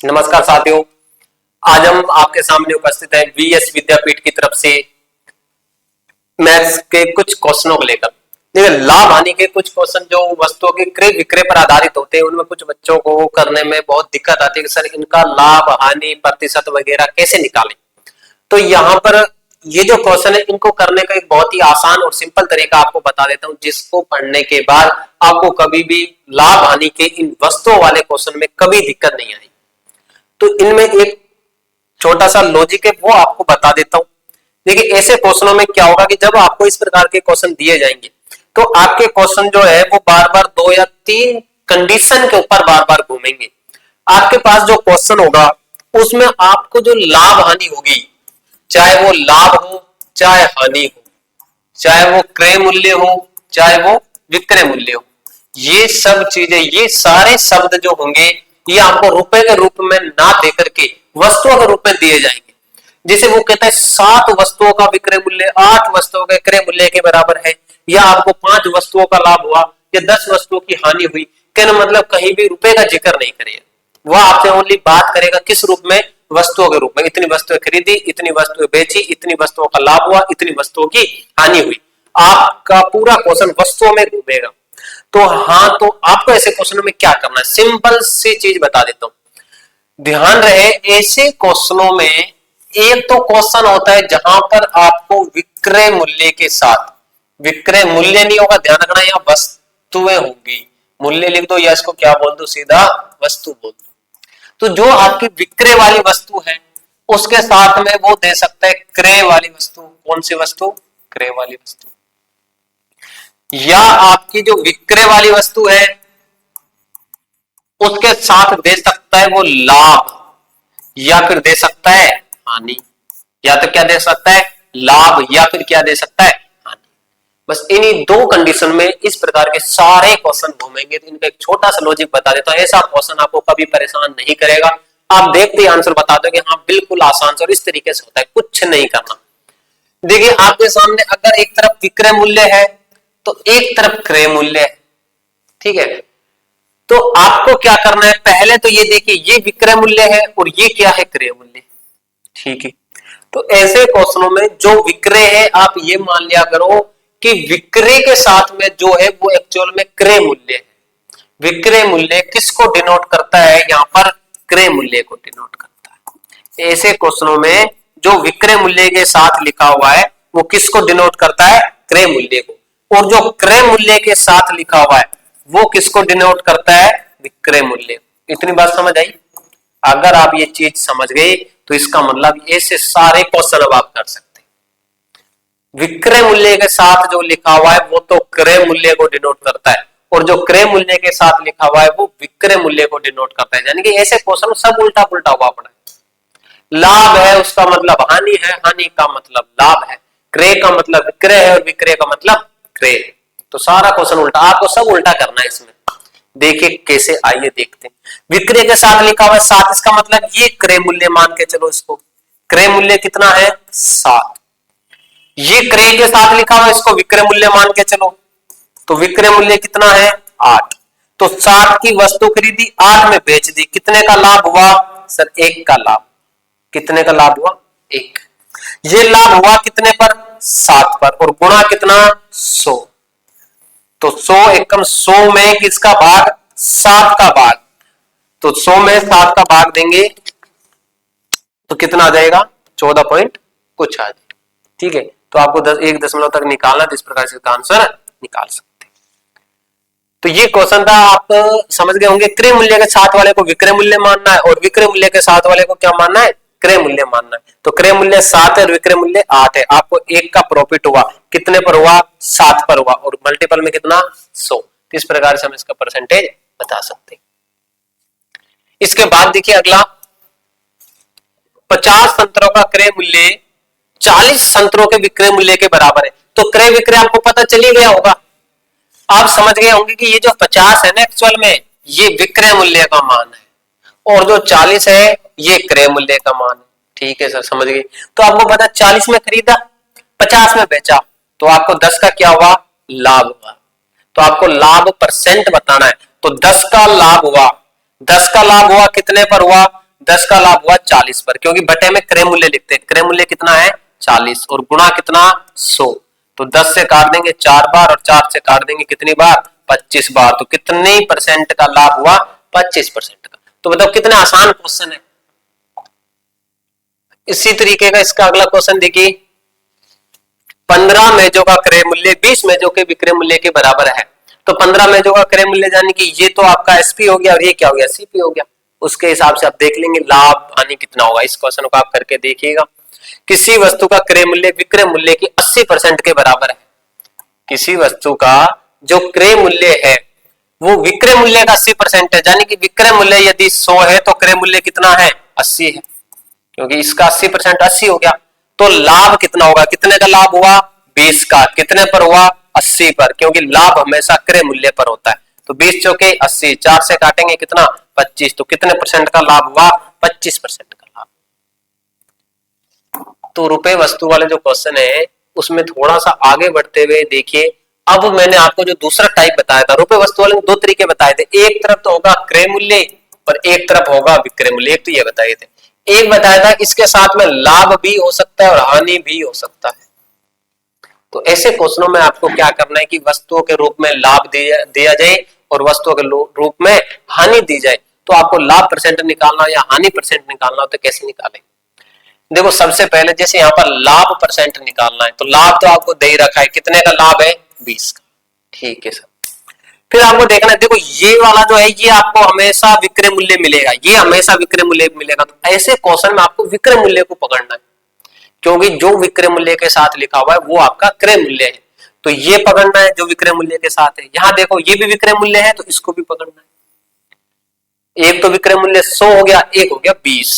नमस्कार साथियों, आज हम आपके सामने उपस्थित हैं वीएस विद्यापीठ की तरफ से मैथ्स के कुछ क्वेश्चनों को लेकर। देखिए, लाभ हानि के कुछ क्वेश्चन जो वस्तुओं के क्रय विक्रय पर आधारित होते हैं, उनमें कुछ बच्चों को करने में बहुत दिक्कत आती है कि सर इनका लाभ हानि प्रतिशत वगैरह कैसे निकालें। तो यहाँ पर ये जो क्वेश्चन है, इनको करने का एक बहुत ही आसान और सिंपल तरीका आपको बता देता हूँ, जिसको पढ़ने के बाद आपको कभी भी लाभ हानि के इन वस्तुओं वाले क्वेश्चन में कभी दिक्कत नहीं आएगी। तो इनमें एक छोटा सा लॉजिक है, वो आपको बता देता हूं। देखिए, ऐसे क्वेश्चनों में क्या होगा कि जब आपको इस प्रकार के क्वेश्चन दिए जाएंगे तो आपके क्वेश्चन जो है वो बार बार 2 या 3 कंडीशन के ऊपर बार बार घूमेंगे। आपके पास जो क्वेश्चन होगा उसमें आपको जो लाभ हानि होगी, चाहे वो लाभ हो चाहे हानि हो, चाहे वो क्रय मूल्य हो चाहे वो विक्रय मूल्य हो, ये सब चीजें, ये सारे शब्द जो होंगे ये आपको रुपए के रूप में ना देकर के वस्तुओं के रूप में दिए जाएंगे। जैसे वो कहता है 7 वस्तुओं का विक्रय मूल्य 8 वस्तुओं के क्रय मूल्य के बराबर है, या आपको 5 वस्तुओं का लाभ हुआ या 10 वस्तुओं की हानि हुई। कहना मतलब कहीं भी रुपए का जिक्र नहीं करेगा, वह आपसे ओनली बात करेगा किस रूप में, वस्तुओं के रूप में। इतनी वस्तुएं खरीदी, इतनी वस्तुएं बेची, इतनी वस्तुओं का लाभ हुआ, इतनी वस्तुओं की हानि हुई। आपका पूरा क्वेश्चन वस्तुओं में घूमेगा। तो हाँ, तो आपको ऐसे क्वेश्चनों में क्या करना है, सिंपल सी चीज बता देता हूं। ध्यान रहे, ऐसे क्वेश्चनों में एक तो क्वेश्चन होता है जहां पर आपको विक्रय मूल्य के साथ, विक्रय मूल्य नहीं होगा, ध्यान रखना, यहाँ वस्तुएं होंगी। मूल्य लिख दो या इसको क्या बोल दो, सीधा वस्तु बोल दो। तो जो आपकी विक्रय वाली वस्तु है उसके साथ में वो दे सकता है क्रय वाली वस्तु। कौन सी वस्तु? क्रय वाली वस्तु। या आपकी जो विक्रय वाली वस्तु है उसके साथ दे सकता है वो लाभ, या फिर दे सकता है हानि। या तो क्या दे सकता है, लाभ, या फिर क्या दे सकता है, हानि। बस इन्हीं 2 कंडीशन में इस प्रकार के सारे क्वेश्चन घूमेंगे। तो इनका एक छोटा सा लॉजिक बता देता हूं, ऐसा क्वेश्चन आपको कभी परेशान नहीं करेगा। आप देखते ही आंसर बता दोगे हाँ बिल्कुल आसान से, और इस तरीके से होता है, कुछ नहीं करना। देखिए, आपके सामने अगर एक तरफ विक्रय मूल्य है तो एक तरफ क्रय मूल्य है, ठीक है। तो आपको क्या करना है, पहले तो ये देखिए, ये विक्रय मूल्य है और ये क्या है, क्रय मूल्य, ठीक है। तो ऐसे क्वेश्चनों में जो विक्रय है, आप ये मान लिया करो कि विक्रय के साथ में जो है वो एक्चुअल में क्रय मूल्य है। विक्रय मूल्य किसको डिनोट करता है, यहां पर क्रय मूल्य को डिनोट करता है। ऐसे क्वेश्चनों में जो विक्रय मूल्य के साथ लिखा हुआ है वो किसको डिनोट करता है, क्रय मूल्य को। और जो क्रय मूल्य के साथ लिखा हुआ है वो किसको डिनोट करता है, विक्रय मूल्य। इतनी बात समझ आई? अगर आप ये चीज समझ गए तो इसका मतलब ऐसे सारे क्वेश्चन अब आप कर सकते हैं। विक्रय मूल्य के साथ जो लिखा हुआ है वो तो क्रय मूल्य को डिनोट करता है, और जो क्रय मूल्य के साथ लिखा हुआ है वो विक्रय मूल्य को डिनोट करता है। यानी कि ऐसे क्वेश्चन सब उल्टा पुल्टा हुआ पड़ा है। लाभ है उसका मतलब हानि है, हानि का मतलब लाभ है, क्रय का मतलब विक्रय है और विक्रय का मतलब क्रय। तो सारा क्वेश्चन उल्टा, आपको सब उल्टा करना है इसमें। देखिए कैसे, आइए देखते हैं। विक्रय के साथ लिखा हुआ है 7, इसका मतलब ये क्रय मूल्य मान के चलो, इसको क्रय मूल्य कितना है, 7। ये क्रय के साथ लिखा हुआ है, इसको विक्रय मूल्य मान के चलो, तो विक्रय मूल्य कितना है, 8। तो 7 की वस्तु खरीदी, 8 में बेच दी, कितने का लाभ हुआ सर, 1 का लाभ। कितने का लाभ हुआ, 1। ये लाभ हुआ कितने पर, 7 पर, और गुणा कितना, 100। तो 100 एकम 100 में किसका भाग, 7 का भाग। तो 100 में 7 का भाग देंगे तो कितना आ जाएगा, 14 पॉइंट कुछ आ जाएगा, ठीक है। तो आपको 1 दशमलव तक निकालना, तो इस प्रकार से इसका आंसर निकाल सकते हैं। तो ये क्वेश्चन था, आप समझ गए होंगे। क्रय मूल्य के साथ वाले को विक्रय मूल्य मानना है और विक्रय मूल्य के साथ वाले को क्या मानना है, क्रय मूल्य मानना है। तो क्रय मूल्य 7 है और विक्रय मूल्य 8 है। आपको 1 का प्रॉफिट हुआ, कितने पर हुआ, 7 पर हुआ, और मल्टीपल में कितना, 100। इस प्रकार से हम इसका परसेंटेज बता सकते हैं। इसके बाद देखिए अगला, 50 संतरों का क्रय मूल्य 40 संतरों के विक्रय मूल्य के बराबर है। तो क्रय विक्रय आपको पता चल ही गया होगा, आप समझ गए होंगे कि ये जो 50 है ना, एक्चुअल में ये विक्रय मूल्य का मान है, और जो 40 है ये क्रय मूल्य का मान है। ठीक है सर, समझ गए। तो आपको पता 40 में खरीदा, 50 में बेचा, तो आपको 10 का क्या हुआ, लाभ हुआ। तो आपको लाभ परसेंट बताना है। तो 10 का लाभ हुआ, 10 का लाभ हुआ कितने पर हुआ, 10 का लाभ हुआ 40 पर, क्योंकि बटे में क्रय मूल्य लिखते हैं, क्रय मूल्य कितना है 40 और गुणा कितना 100, तो 10 से काट देंगे 4 बार और 4 से काट देंगे कितनी बार 25 बार, तो कितने परसेंट का लाभ हुआ 25% का। तो बताओ कितना आसान क्वेश्चन है। इसी तरीके का इसका अगला क्वेश्चन देखिए, 15 मेजों का क्रय मूल्य 20 मेजों के विक्रय मूल्य के बराबर है। तो 15 मेजों का क्रय मूल्य यानी कि ये तो आपका एसपी हो गया और ये क्या हो गया सीपी हो गया, उसके हिसाब से आप देख लेंगे लाभ हानि कितना होगा। इस क्वेश्चन को आप करके देखिएगा। किसी वस्तु का क्रय मूल्य विक्रय मूल्य की 80% के बराबर है। किसी वस्तु का जो क्रय मूल्य है वो विक्रय मूल्य का 80% है, यानी कि विक्रय मूल्य यदि 100 है तो क्रय मूल्य कितना है 80 है, क्योंकि इसका 80% 80 हो गया। तो लाभ कितना होगा, कितने का लाभ हुआ 20 का, कितने पर हुआ 80 पर, क्योंकि लाभ हमेशा क्रय मूल्य पर होता है। तो 20 चौके 80, 4 से काटेंगे कितना 25, तो कितने परसेंट का लाभ हुआ 25% का लाभ। तो रुपए वस्तु वाले जो क्वेश्चन है उसमें थोड़ा सा आगे बढ़ते हुए देखिए, अब मैंने आपको जो दूसरा टाइप बताया था, रुपए वस्तु वाले में 2 तरीके बताए थे, एक तरफ तो होगा क्रय मूल्य और एक तरफ होगा विक्रय मूल्य। एक तो ये बताए थे, एक बताया था इसके साथ में लाभ भी हो सकता है और हानि भी हो सकता है। तो ऐसे क्वेश्चनों में आपको क्या करना है कि वस्तुओं के रूप में लाभ दिया जाए और वस्तुओं के रूप में हानि दी जाए। तो आपको लाभ परसेंट निकालना या हानि परसेंट निकालना हो तो कैसे निकालें। देखो सबसे पहले जैसे यहाँ पर लाभ परसेंट निकालना है, तो लाभ तो आपको दे ही रखा है, कितने का लाभ है 20 का, ठीक है सर। फिर आपको देखना है, देखो ये वाला जो है ये आपको हमेशा विक्रय मूल्य मिलेगा, ये हमेशा विक्रय मूल्य मिलेगा। तो ऐसे क्वेश्चन में आपको विक्रय मूल्य को पकड़ना है, क्योंकि जो विक्रय मूल्य के साथ लिखा हुआ है वो आपका क्रय मूल्य है, तो ये पकड़ना है जो विक्रय मूल्य के साथ है। यहां देखो ये भी विक्रय मूल्य है तो इसको भी पकड़ना है। एक तो विक्रय मूल्य 100 हो गया, एक हो गया 20।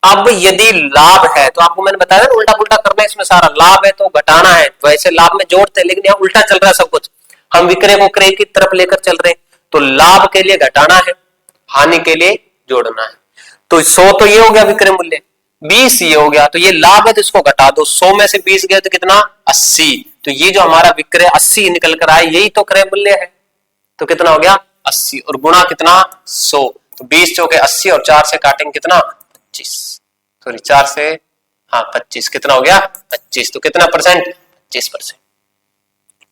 अब यदि लाभ है तो आपको मैंने बताया ना उल्टा पुल्टा करना है, इसमें सारा लाभ है तो घटाना है, वैसे लाभ में जोड़ते हैं लेकिन यहाँ उल्टा चल रहा है सब कुछ, हम विक्रय को क्रय की तरफ लेकर चल रहे हैं। तो लाभ के लिए घटाना है, हानि के लिए जोड़ना है। तो 100 तो ये हो गया विक्रय मूल्य, 20 ये हो गया, तो ये लाभ है तो इसको घटा दो, 100 में से 20 गया तो कितना 80, तो ये जो हमारा विक्रय 80 निकल कर आए यही तो क्रय मूल्य है। तो कितना हो गया 80 और गुणा कितना 100, तो 20 चौके 80 और 4 से काटेंगे कितना 25, सॉरी 4 से 25, कितना हो गया 25, तो कितना परसेंट 25%।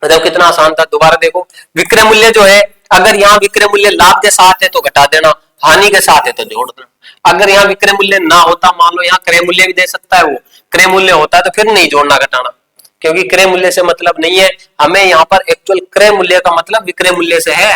मतलब कितना आसान था। दोबारा देखो विक्रय मूल्य जो है, अगर यहाँ विक्रय मूल्य लाभ के साथ है तो घटा देना, हानि के साथ है तो जोड़ देना। अगर यहाँ विक्रय मूल्य ना होता, मान लो यहाँ क्रय मूल्य भी दे सकता है, वो क्रय मूल्य होता है तो फिर नहीं जोड़ना घटाना, क्योंकि क्रय मूल्य से मतलब नहीं है हमें। यहाँ पर एक्चुअल क्रय मूल्य का मतलब विक्रय मूल्य से है।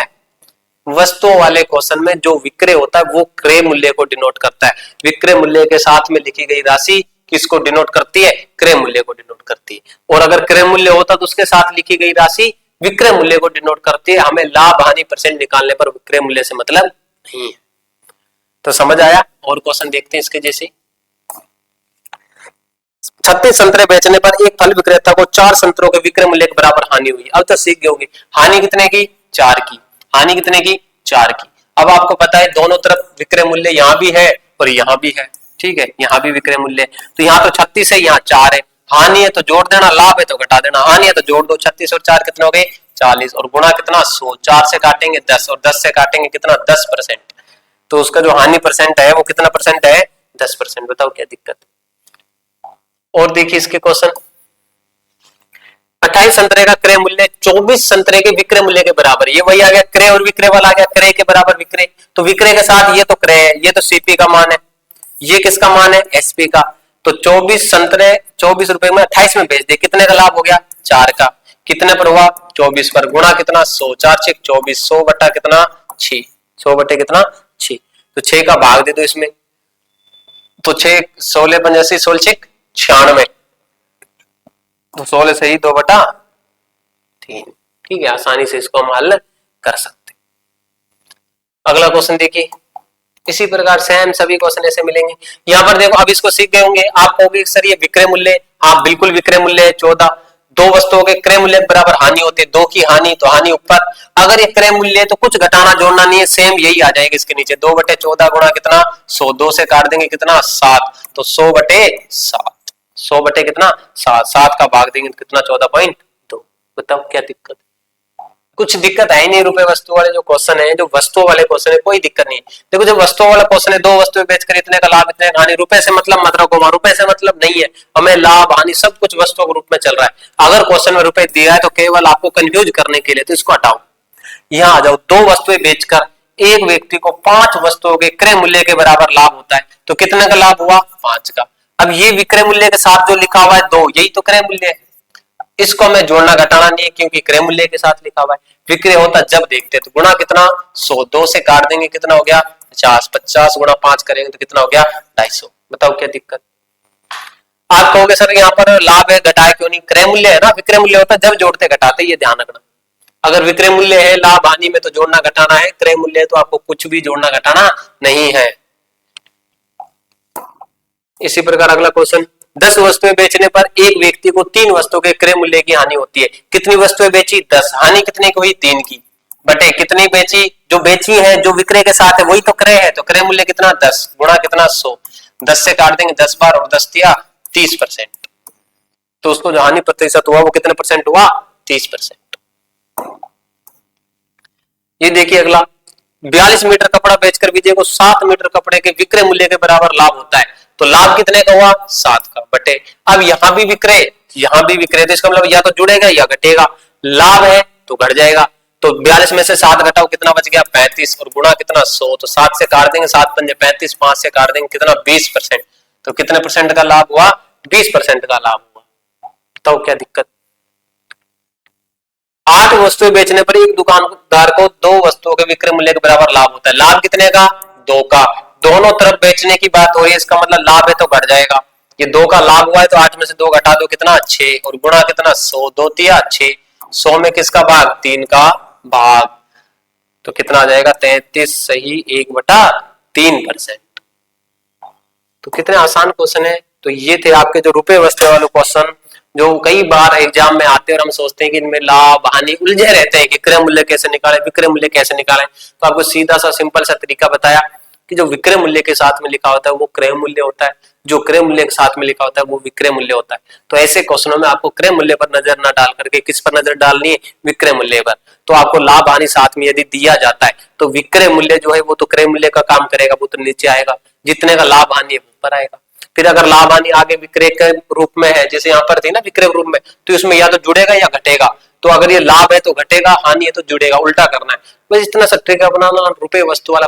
वस्तुओं वाले क्वेश्चन में जो विक्रय होता है वो क्रय मूल्य को डिनोट करता है। विक्रय मूल्य के साथ में लिखी गई राशि किसको डिनोट करती है, क्रय मूल्य को डिनोट करती है। और अगर क्रय मूल्य होता तो उसके साथ लिखी गई राशि विक्रय मूल्य को डिनोट करती है। हमें लाभ हानि परसेंट निकालने पर विक्रय मूल्य से मतलब नहीं है। तो समझ आया। और क्वेश्चन देखते हैं इसके जैसे, 36 संतरे बेचने पर एक फल विक्रेता को 4 संतरों के विक्रय मूल्य के बराबर हानि हुई। अब तो सीख गए होंगे हानि कितने की 4 की, हानि कितने की 4 की। अब आपको पता है दोनों तरफ विक्रय मूल्य यहाँ भी है और यहाँ भी है, ठीक है, यहाँ भी विक्रय मूल्य, तो यहाँ तो 36 है, यहाँ 4 है। हानि है तो जोड़ देना, लाभ है तो घटा देना। हानि है तो जोड़ दो, 36 और 4 कितने हो गए 40 और गुणा कितना 100, 4 से काटेंगे 10 और 10 से काटेंगे कितना 10%, तो उसका जो हानि परसेंट है वो कितना परसेंट है 10%। बताओ क्या दिक्कत। और देखिए इसके क्वेश्चन, 28 संतरे का क्रय मूल्य 24 संतरे के विक्रय मूल्य के बराबर। ये वही आ गया क्रय और विक्रय वाला आ गया, क्रय के बराबर विक्रय। तो विक्रय के साथ ये तो क्रय है, ये तो सीपी का मान है, ये किसका मान है एसपी का। तो 24 संतरे 24 रुपए में 28 में बेच दे, कितने का लाभ हो गया 4 का, कितने पर हुआ 24 पर, गुणा कितना 100, 4 6 24, 100 बटा कितना 6, 100 बटे कितना 6, तो 6 का भाग दे दो इसमें, तो 6 16 85 16 6 96, तो 16 से ही 2 बटा 3, ठीक है, आसानी से इसको हम हल कर सकते। अगला क्वेश्चन देखिए, इसी प्रकार सेम सभी क्वेश्चन ऐसे मिलेंगे। यहाँ पर देखो अब इसको सीख गए होंगे आप कहोगे सर ये विक्रय मूल्य, हाँ बिल्कुल विक्रय मूल्य है 14। दो वस्तुओं के क्रय मूल्य बराबर हानि होती है, 2 की हानि तो हानि ऊपर। अगर ये क्रय मूल्य है तो कुछ घटाना जोड़ना नहीं है, सेम यही आ जाएगा इसके नीचे, 2 बटे 14 गुणा कितना 100, 2 से काट देंगे कितना 7, तो 100 बटे 7, 100 बटे कितना 7, 7 का भाग देंगे कितना 14.2। बताओ क्या दिक्कत, कुछ दिक्कत है ही नहीं। रुपए वस्तु वाले जो क्वेश्चन है, जो वस्तुओं वाले क्वेश्चन है, कोई दिक्कत नहीं। देखो जो वस्तुओं वाला क्वेश्चन है, दो वस्तुएं बेचकर इतने का लाभ, इतने का हानि, रुपए से मतलब मत रखो, रुपए से मतलब नहीं है हमें। लाभ हानि सब कुछ वस्तुओं के रूप में चल रहा है। अगर क्वेश्चन में रुपए दिया है तो केवल आपको कंफ्यूज करने के लिए, तो इसको हटाओ। यहाँ आ जाओ, दो वस्तुएं बेचकर एक व्यक्ति को 5 वस्तुओं के क्रय मूल्य के बराबर लाभ होता है, तो कितने का लाभ हुआ? 5 का। अब ये विक्रय मूल्य के साथ जो लिखा हुआ है 2, यही तो क्रय मूल्य है। इसको हमें जोड़ना घटाना नहीं है, क्योंकि क्रय मूल्य के साथ लिखा हुआ है। विक्रय होता जब देखते तो गुणा कितना? 100। 2 से काट देंगे कितना हो गया? 50। 50 गुणा 5 करेंगे तो कितना हो गया? 250। बताओ क्या दिक्कत? आप कहोगे सर यहाँ पर लाभ है, घटाए क्यों नहीं? क्रय मूल्य है ना, विक्रय मूल्य होता जब जोड़ते घटाते, ये ध्यान रखना। अगर विक्रय मूल्य है लाभ हानि में तो जोड़ना घटाना है, क्रय मूल्य है तो आपको कुछ भी जोड़ना घटाना नहीं है। इसी प्रकार अगला क्वेश्चन, 10 वस्तुएं बेचने पर एक व्यक्ति को 3 वस्तुओं के क्रय मूल्य की हानि होती है। कितनी वस्तुएं बेची? 10। हानि कितने की हुई? 3 की। बटे कितनी बेची? जो बेची है, जो विक्रय के साथ है वही तो क्रय है, तो क्रय मूल्य कितना? 10 गुणा कितना? 100। 10 से काट देंगे 10 बार और 10 दिया 30%, तो उसको जो हानि प्रतिशत हुआ वो कितने परसेंट हुआ? 30%। ये देखिए अगला, 42 मीटर कपड़ा बेचकर विजय को 7 मीटर कपड़े के विक्रय मूल्य के बराबर लाभ होता है, तो लाभ कितने का हुआ? 7 का। बटे अब यहां भी विक्रय, यहां भी विक्रय, तो इसका मतलब या तो जुड़ेगा या घटेगा। लाभ है तो घट जाएगा, तो 42 में से 7 घटाओ कितना बच गया? 35। और गुणा कितना? 100। तो 7 से काट देंगे 7 पंजे 35, 5 से काट देंगे कितना? 20%। तो कितने परसेंट का लाभ हुआ? 20% का लाभ हुआ। बताओ क्या दिक्कत? 8 वस्तुएं बेचने पर एक दुकानदार को 2 वस्तुओं के विक्रय मूल्य के बराबर लाभ होता है। लाभ कितने का? 2 का। दोनों तरफ बेचने की बात हो रही है, इसका मतलब लाभ है तो घट जाएगा। ये 2 का लाभ हुआ है तो 8 में से 2 घटा दो कितना? 6। और गुणा कितना? 100। 2 तिया 6। 100 में किसका भाग? 3 का भाग। तो कितना आ जाएगा? 33 सही 1/3%। तो कितने आसान क्वेश्चन है। तो ये थे आपके जो रुपए वस्तु वाले क्वेश्चन, जो कई बार एग्जाम में आते हैं और हम सोचते हैं कि इनमें लाभ हानि उलझे रहते हैं कि क्रय मूल्य कैसे निकालें, विक्रय मूल्य कैसे निकालें। तो आपको सीधा सा सिंपल सा तरीका बताया कि जो विक्रय मूल्य के साथ में लिखा होता है वो क्रय मूल्य होता है, जो क्रय मूल्य के साथ में लिखा होता है वो विक्रय मूल्य होता है। तो ऐसे क्वेश्चनों में आपको क्रय मूल्य पर नजर न डाल करके किस पर नजर डालनी है? विक्रय मूल्य पर। तो आपको लाभ हानि साथ में यदि दिया जाता है तो विक्रय मूल्य जो है वो तो क्रय मूल्य का काम करेगा, वो तो नीचे आएगा, जितने का लाभ हानि है ऊपर आएगा। फिर अगर लाभ हानि आगे विक्रय के रूप में है, जैसे यहाँ पर थी ना विक्रय रूप में, तो इसमें या तो जुड़ेगा या घटेगा। तो अगर ये लाभ है तो घटेगा, हानि है तो जुड़ेगा, उल्टा करना है। बस इतना सा ट्रिक अपनाना, रुपए वस्तु वाला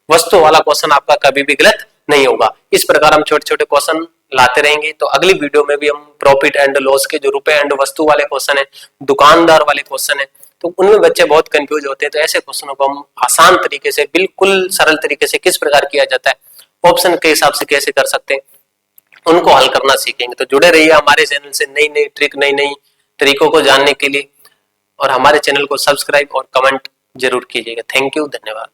वस्तु वाला क्वेश्चन आपका कभी भी गलत नहीं होगा। इस प्रकार हम छोटे छोटे क्वेश्चन लाते रहेंगे। तो अगली वीडियो में भी हम प्रॉफिट एंड लॉस के जो रुपए एंड वस्तु वाले क्वेश्चन है, दुकानदार वाले क्वेश्चन है, तो उनमें बच्चे बहुत कंफ्यूज होते हैं। तो ऐसे क्वेश्चनों को हम आसान तरीके से, बिल्कुल सरल तरीके से किस प्रकार किया जाता है, ऑप्शन के हिसाब से कैसे कर सकते हैं, उनको हल करना सीखेंगे। तो जुड़े रहिए हमारे चैनल से नई नई ट्रिक, नई नई तरीकों को जानने के लिए, और हमारे चैनल को सब्सक्राइब और कमेंट जरूर कीजिएगा। थैंक यू, धन्यवाद।